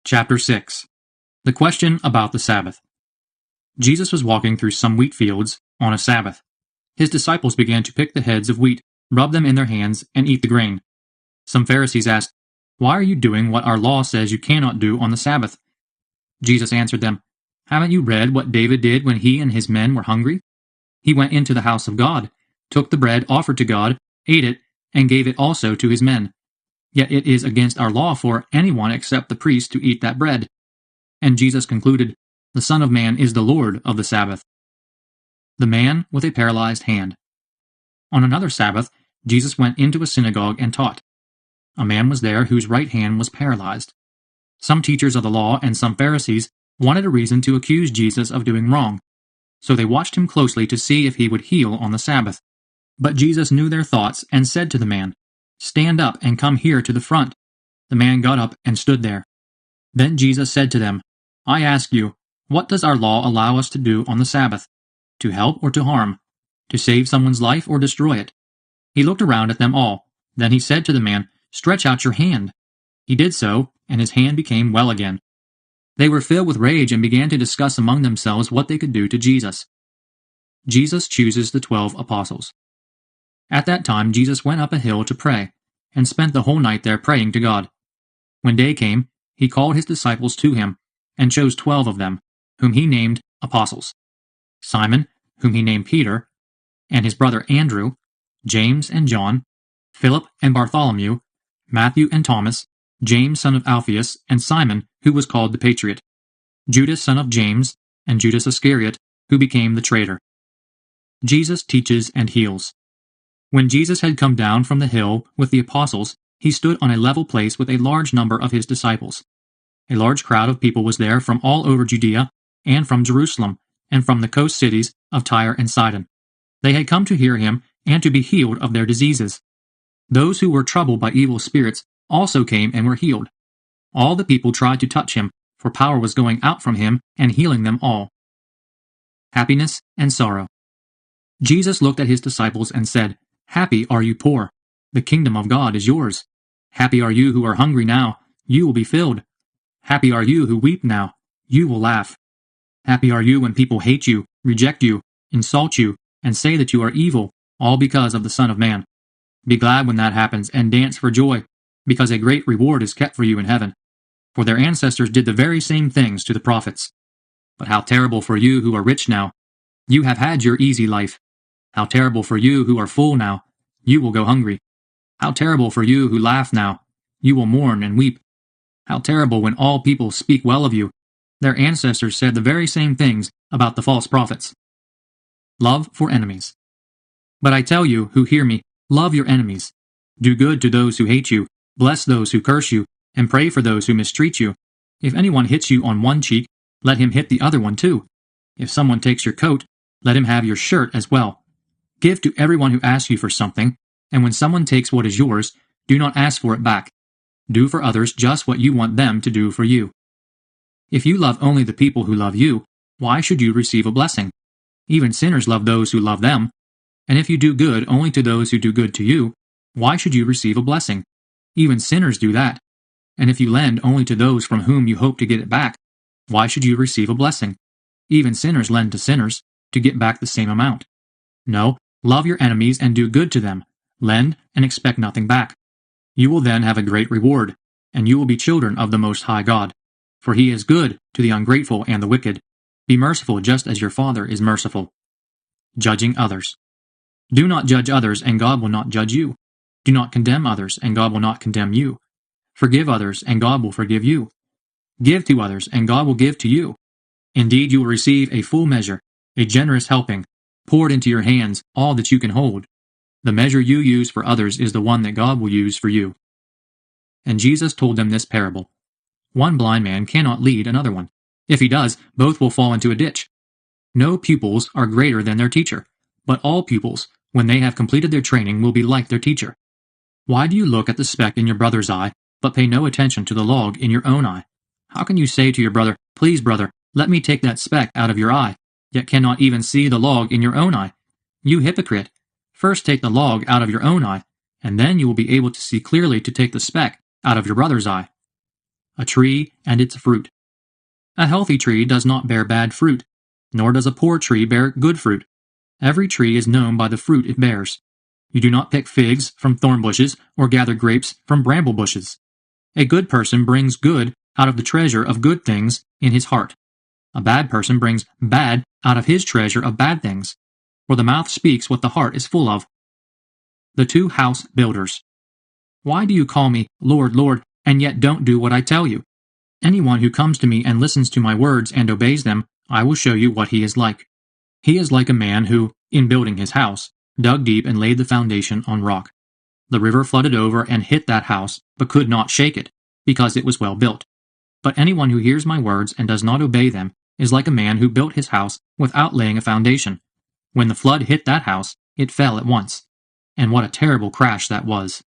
Chapter 6. The question about the Sabbath. Jesus was walking through some wheat fields on a Sabbath. His disciples began to pick the heads of wheat, rub them in their hands, and eat the grain. Some Pharisees asked, "Why are you doing what our law says you cannot do on the Sabbath?" Jesus answered them, "Haven't you read what David did when he and his men were hungry? He went into the house of God, took the bread offered to God, ate it, and gave it also to his men. Yet it is against our law for anyone except the priest to eat that bread." And Jesus concluded, "The Son of Man is the Lord of the Sabbath." The man with a paralyzed hand. On another Sabbath, Jesus went into a synagogue and taught. A man was there whose right hand was paralyzed. Some teachers of the law and some Pharisees wanted a reason to accuse Jesus of doing wrong, so they watched him closely to see if he would heal on the Sabbath. But Jesus knew their thoughts and said to the man, "Stand up and come here to the front." The man got up and stood there. Then Jesus said to them, "I ask you, what does our law allow us to do on the Sabbath? To help or to harm? To save someone's life or destroy it?" He looked around at them all. Then he said to the man, "Stretch out your hand." He did so, and his hand became well again. They were filled with rage and began to discuss among themselves what they could do to Jesus. Jesus chooses the 12 apostles. At that time Jesus went up a hill to pray, and spent the whole night there praying to God. When day came, he called his disciples to him, and chose 12 of them, whom he named apostles: Simon, whom he named Peter, and his brother Andrew, James and John, Philip and Bartholomew, Matthew and Thomas, James son of Alphaeus, and Simon, who was called the Patriot, Judas son of James, and Judas Iscariot, who became the traitor. Jesus teaches and heals. When Jesus had come down from the hill with the apostles, he stood on a level place with a large number of his disciples. A large crowd of people was there from all over Judea, and from Jerusalem, and from the coast cities of Tyre and Sidon. They had come to hear him and to be healed of their diseases. Those who were troubled by evil spirits also came and were healed. All the people tried to touch him, for power was going out from him and healing them all. Happiness and sorrow. Jesus looked at his disciples and said, "Happy are you poor. The kingdom of God is yours. Happy are you who are hungry now. You will be filled. Happy are you who weep now. You will laugh. Happy are you when people hate you, reject you, insult you, and say that you are evil, all because of the Son of Man. Be glad when that happens and dance for joy, because a great reward is kept for you in heaven. For their ancestors did the very same things to the prophets. But how terrible for you who are rich now. You have had your easy life. How terrible for you who are full now. You will go hungry. How terrible for you who laugh now. You will mourn and weep. How terrible when all people speak well of you. Their ancestors said the very same things about the false prophets. Love for enemies. But I tell you who hear me, love your enemies. Do good to those who hate you, bless those who curse you, and pray for those who mistreat you. If anyone hits you on one cheek, let him hit the other one too. If someone takes your coat, let him have your shirt as well. Give to everyone who asks you for something, and when someone takes what is yours, do not ask for it back. Do for others just what you want them to do for you. If you love only the people who love you, why should you receive a blessing? Even sinners love those who love them. And if you do good only to those who do good to you, why should you receive a blessing? Even sinners do that. And if you lend only to those from whom you hope to get it back, why should you receive a blessing? Even sinners lend to sinners to get back the same amount. No, love your enemies and do good to them. Lend and expect nothing back. You will then have a great reward, and you will be children of the Most High God. For he is good to the ungrateful and the wicked. Be merciful just as your Father is merciful. Judging others. Do not judge others, and God will not judge you. Do not condemn others, and God will not condemn you. Forgive others, and God will forgive you. Give to others, and God will give to you. Indeed, you will receive a full measure, a generous helping, poured into your hands, all that you can hold. The measure you use for others is the one that God will use for you. And Jesus told them this parable. One blind man cannot lead another one. If he does, both will fall into a ditch. No pupils are greater than their teacher, but all pupils, when they have completed their training, will be like their teacher. Why do you look at the speck in your brother's eye, but pay no attention to the log in your own eye? How can you say to your brother, "Please, brother, let me take that speck out of your eye," yet cannot even see the log in your own eye? You hypocrite! First take the log out of your own eye, and then you will be able to see clearly to take the speck out of your brother's eye. a tree and its fruit. A healthy tree does not bear bad fruit, nor does a poor tree bear good fruit. Every tree is known by the fruit it bears. You do not pick figs from thorn bushes or gather grapes from bramble bushes. A good person brings good out of the treasure of good things in his heart. A bad person brings bad out of his treasure of bad things, for the mouth speaks what the heart is full of. The two house builders. Why do you call me Lord, Lord, and yet don't do what I tell you? Anyone who comes to me and listens to my words and obeys them, I will show you what he is like. He is like a man who, in building his house, dug deep and laid the foundation on rock. The river flooded over and hit that house, but could not shake it, because it was well built. But anyone who hears my words and does not obey them is like a man who built his house without laying a foundation. When the flood hit that house, it fell at once. And what a terrible crash that was!